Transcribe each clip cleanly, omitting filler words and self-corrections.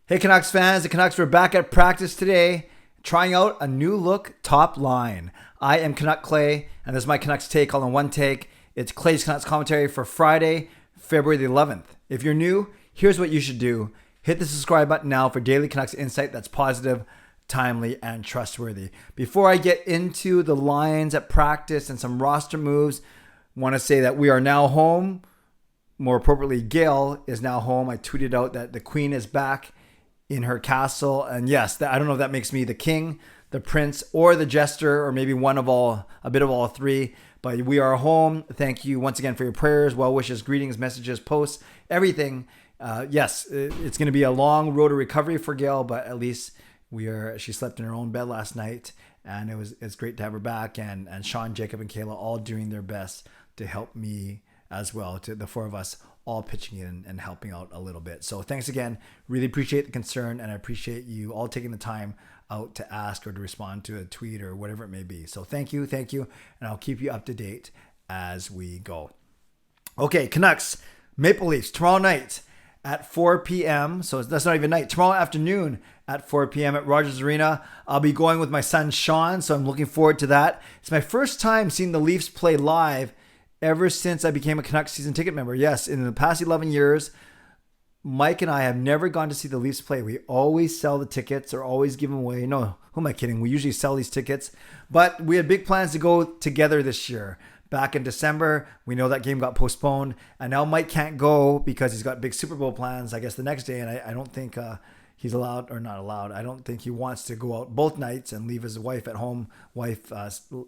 Hey Canucks fans, the Canucks were back at practice today, trying out a new look top line. I am Canuck Clay, and this is my Canucks take all in one take. It's Clay's Canucks commentary for Friday, February the 11th. If you're new, here's what you should do. Hit the subscribe button now for daily Canucks insight that's positive, timely, and trustworthy. Before I get into the lines at practice and some roster moves, I want to say that we are now home. More appropriately, Gail is now home. I tweeted out that the Queen is back in her castle. And yes, I don't know if that makes me the king, the prince, or the jester, or maybe a bit of all three. But we are home. Thank you once again for your prayers, well wishes, greetings, messages, posts, everything. Yes, it's going to be a long road to recovery for Gail, but at least she slept in her own bed last night, and it's great to have her back. And Sean, Jacob, and Kayla all doing their best to help me as well, to the four of us all pitching in and helping out a little bit. So thanks again. Really appreciate the concern, and I appreciate you all taking the time out to ask or to respond to a tweet or whatever it may be. So thank you, and I'll keep you up to date as we go. Okay, Canucks, Maple Leafs, tomorrow night at 4 p.m. So that's not even night. Tomorrow afternoon at 4 p.m. at Rogers Arena. I'll be going with my son Sean, so I'm looking forward to that. It's my first time seeing the Leafs play live ever since I became a Canucks season ticket member. Yes, in the past 11 years, Mike and I have never gone to see the Leafs play. We always sell the tickets or always give them away. No, who am I kidding? We usually sell these tickets. But we had big plans to go together this year. Back in December, we know that game got postponed. And now Mike can't go because he's got big Super Bowl plans, I guess, the next day. And I don't think he's allowed, or not allowed. I don't think he wants to go out both nights and leave his wife at home,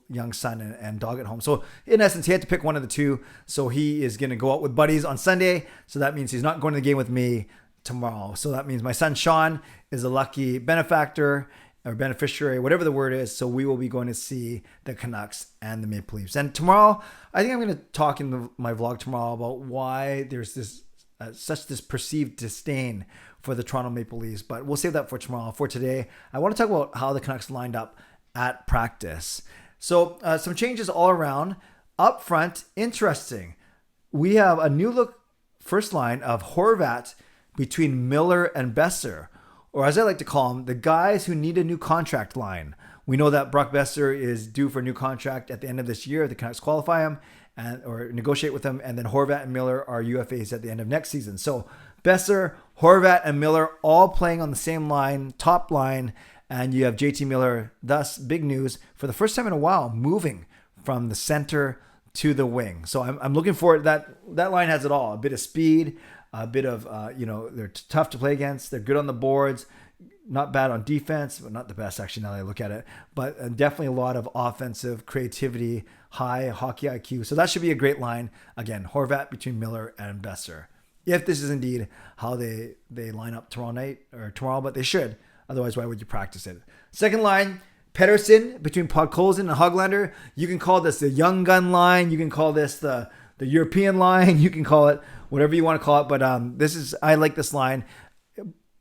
young son, and dog at home. So in essence, he had to pick one of the two. So he is going to go out with buddies on Sunday. So that means he's not going to the game with me tomorrow. So that means my son Sean is a lucky benefactor or beneficiary, whatever the word is. So we will be going to see the Canucks and the Maple Leafs. And tomorrow, I think I'm going to talk in my vlog tomorrow about why there's this such this perceived disdain for the Toronto Maple Leafs, but we'll save that for tomorrow. For today, I want to talk about how the Canucks lined up at practice. So some changes all around. Up front, interesting. We have a new look first line of Horvat between Miller and Boeser, or as I like to call them, the guys who need a new contract line. We know that Brock Boeser is due for a new contract at the end of this year. The Canucks qualify him or negotiate with him, and then Horvat and Miller are UFAs at the end of next season. So Boeser, Horvat, and Miller all playing on the same line, top line, and you have JT Miller, thus big news, for the first time in a while, moving from the center to the wing. So I'm looking forward. That line has it all. A bit of speed, a bit of, they're tough to play against. They're good on the boards, not bad on defense, but not the best actually now that I look at it. But definitely a lot of offensive creativity, high hockey IQ. So that should be a great line. Again, Horvat between Miller and Boeser. If this is indeed how they line up tomorrow, but they should. Otherwise, why would you practice it? Second line, Pettersson between Podkolzin and Höglander. You can call this the young gun line. You can call this the European line. You can call it whatever you want to call it. But I like this line.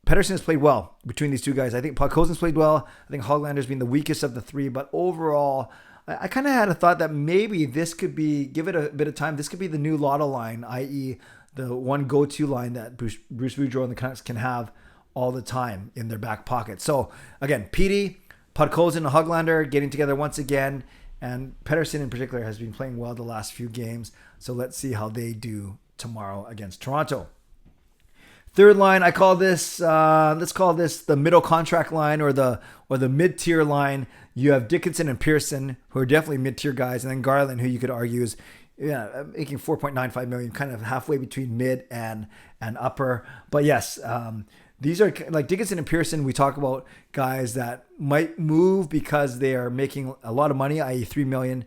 Pettersson has played well between these two guys. I think Podkolzin's played well. I think Höglander's been the weakest of the three. But overall, I kind of had a thought that maybe this could be, give it a bit of time, this could be the new Lotto line, i.e. the one go-to line that Bruce Boudreau and the Canucks can have all the time in their back pocket. So again, Petey, Podkolzin, and Höglander getting together once again, and Pettersson in particular has been playing well the last few games. So let's see how they do tomorrow against Toronto. Third line, I call this, let's call this the middle contract line or the mid-tier line. You have Dickinson and Pearson, who are definitely mid-tier guys, and then Garland, who you could argue is making $4.95 million, kind of halfway between mid and upper. But yes, these are like Dickinson and Pearson. We talk about guys that might move because they are making a lot of money, i.e. $3 million.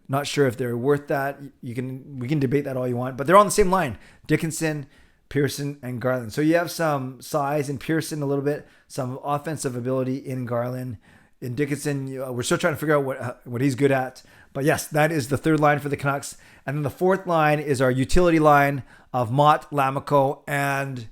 Not sure if they're worth that. We can debate that all you want, but they're on the same line. Dickinson, Pearson, and Garland. So you have some size in Pearson a little bit, some offensive ability in Garland. In Dickinson, we're still trying to figure out what he's good at. But yes, that is the third line for the Canucks. And then the fourth line is our utility line of Mott, Lammikko, and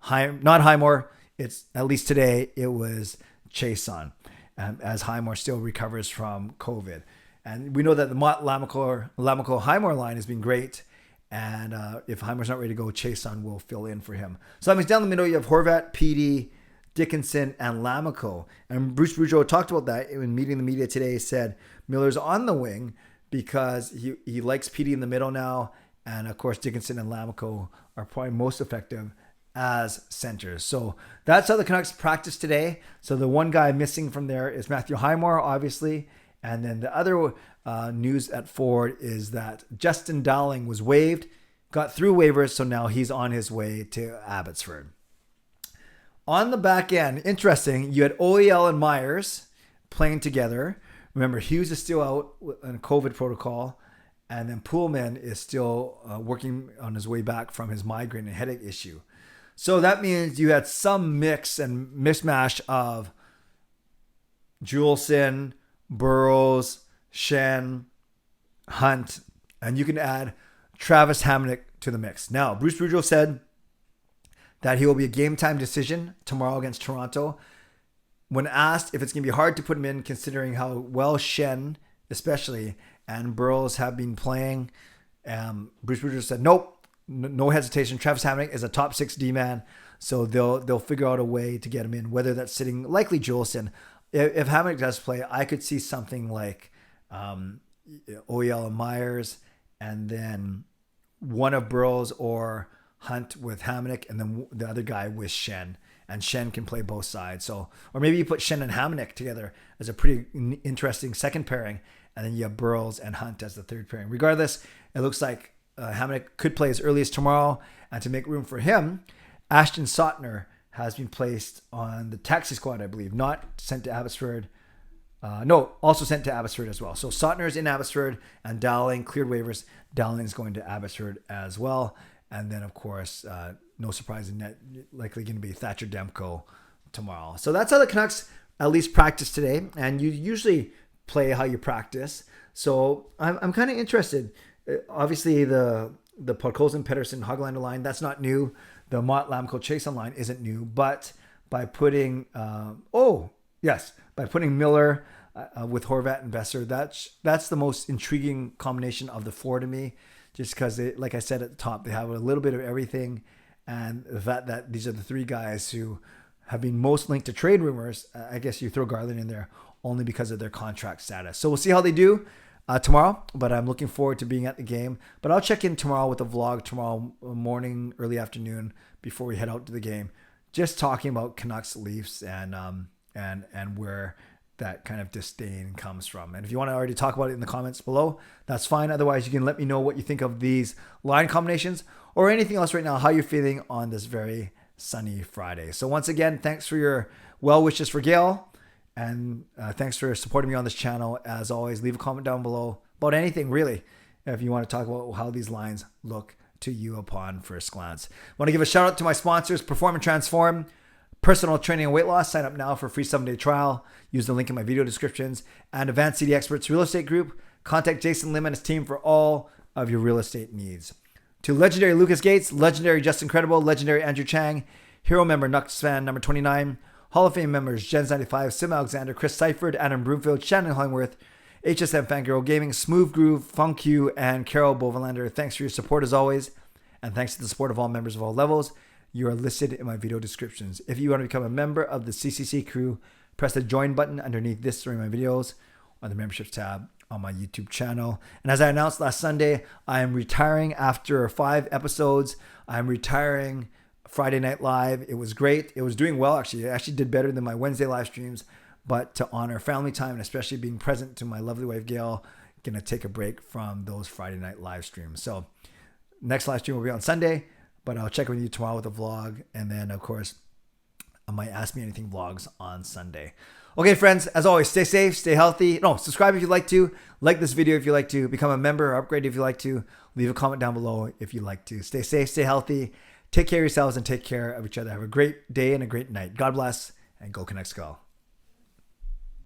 not Highmore. It's, at least today, it was Chason, as Highmore still recovers from COVID. And we know that the Mott, Lammikko, Highmore line has been great. And if Highmore's not ready to go, Chason will fill in for him. So that means down the middle, you have Horvat, Petey, Dickinson, and Lamico. And Bruce Boudreau talked about that in meeting the media today. Said Miller's on the wing because he likes Petey in the middle now. And of course, Dickinson and Lamico are probably most effective as centers. So that's how the Canucks practice today. So the one guy missing from there is Matthew Highmore, obviously. And then the other news at forward is that Justin Dowling was waived, got through waivers, so now he's on his way to Abbotsford. On the back end, interesting, you had OEL and Myers playing together. Remember, Hughes is still out in a COVID protocol, and then Poolman is still working on his way back from his migraine and headache issue. So that means you had some mix and mishmash of Juleson, Burrows, Shen, Hunt, and you can add Travis Hamonic to the mix. Now, Bruce Boudreau said that he will be a game time decision tomorrow against Toronto. When asked if it's going to be hard to put him in, considering how well Shen, especially, and Burrows have been playing, Bruce Boudreau said, nope, no hesitation. Travis Hamonic is a top 6 D-man, so they'll figure out a way to get him in, whether that's sitting likely Juleson. If Hamonic does play, I could see something like OEL and Myers, and then one of Burrows or Hunt with Hamonic, and then the other guy with Shen. And Shen can play both sides. So, or maybe you put Shen and Hamonic together as a pretty interesting second pairing, and then you have Burrows and Hunt as the third pairing. Regardless, it looks like Hamonic could play as early as tomorrow, and to make room for him, Ashton Sautner has been placed on the taxi squad, I believe, not sent to Abbotsford. Also sent to Abbotsford as well. So Sautner is in Abbotsford, and Dowling cleared waivers. Dowling is going to Abbotsford as well. And then, of course, no surprise in that, likely going to be Thatcher Demko tomorrow. So that's how the Canucks at least practice today. And you usually play how you practice. So I'm kind of interested. Obviously, the Podkolzin, Pettersson, Hoglander line, that's not new. The Mott, Lamco, Chason line isn't new. But by putting, by putting Miller with Horvat and Boeser, that's the most intriguing combination of the four to me. Just because, like I said at the top, they have a little bit of everything. And the fact that these are the three guys who have been most linked to trade rumors, I guess you throw Garland in there only because of their contract status. So we'll see how they do tomorrow. But I'm looking forward to being at the game. But I'll check in tomorrow with a vlog tomorrow morning, early afternoon before we head out to the game. Just talking about Canucks, Leafs, and where that kind of disdain comes from. And if you want to already talk about it in the comments below, that's fine. Otherwise, you can let me know what you think of these line combinations or anything else right now, how you're feeling on this very sunny Friday. So once again, thanks for your well wishes for Gail. And thanks for supporting me on this channel. As always, leave a comment down below about anything, really, if you want to talk about how these lines look to you upon first glance. I want to give a shout out to my sponsors, Perform and Transform, personal training and weight loss. Sign up now for a free 7-day trial. Use the link in my video descriptions. And Advanced City Experts Real Estate Group. Contact Jason Lim and his team for all of your real estate needs. To legendary Lucas Gates, legendary Justin Credible, legendary Andrew Chang, hero member Nux fan number 29, Hall of Fame members Jens 95, Sim Alexander, Chris Seifert, Adam Broomfield, Shannon Hollingworth, HSM Fangirl Gaming, Smooth Groove, Funk You, and Carol Bovelander. Thanks for your support as always. And thanks to the support of all members of all levels. You are listed in my video descriptions. If you want to become a member of the CCC Crew, press the join button underneath this during my videos on the memberships tab on my YouTube channel. And as I announced last Sunday, I am retiring after 5 episodes. I'm retiring Friday Night Live. It was great. It was doing well, actually. It actually did better than my Wednesday live streams. But to honor family time and especially being present to my lovely wife, Gail, going to take a break from those Friday Night Live streams. So next live stream will be on Sunday. But I'll check with you tomorrow with a vlog. And then, of course, I might Ask Me Anything vlogs on Sunday. Okay, friends, as always, stay safe, stay healthy. No, subscribe if you'd like to. Like this video if you'd like to. Become a member or upgrade if you'd like to. Leave a comment down below if you'd like to. Stay safe, stay healthy. Take care of yourselves and take care of each other. Have a great day and a great night. God bless, and go Canucks go.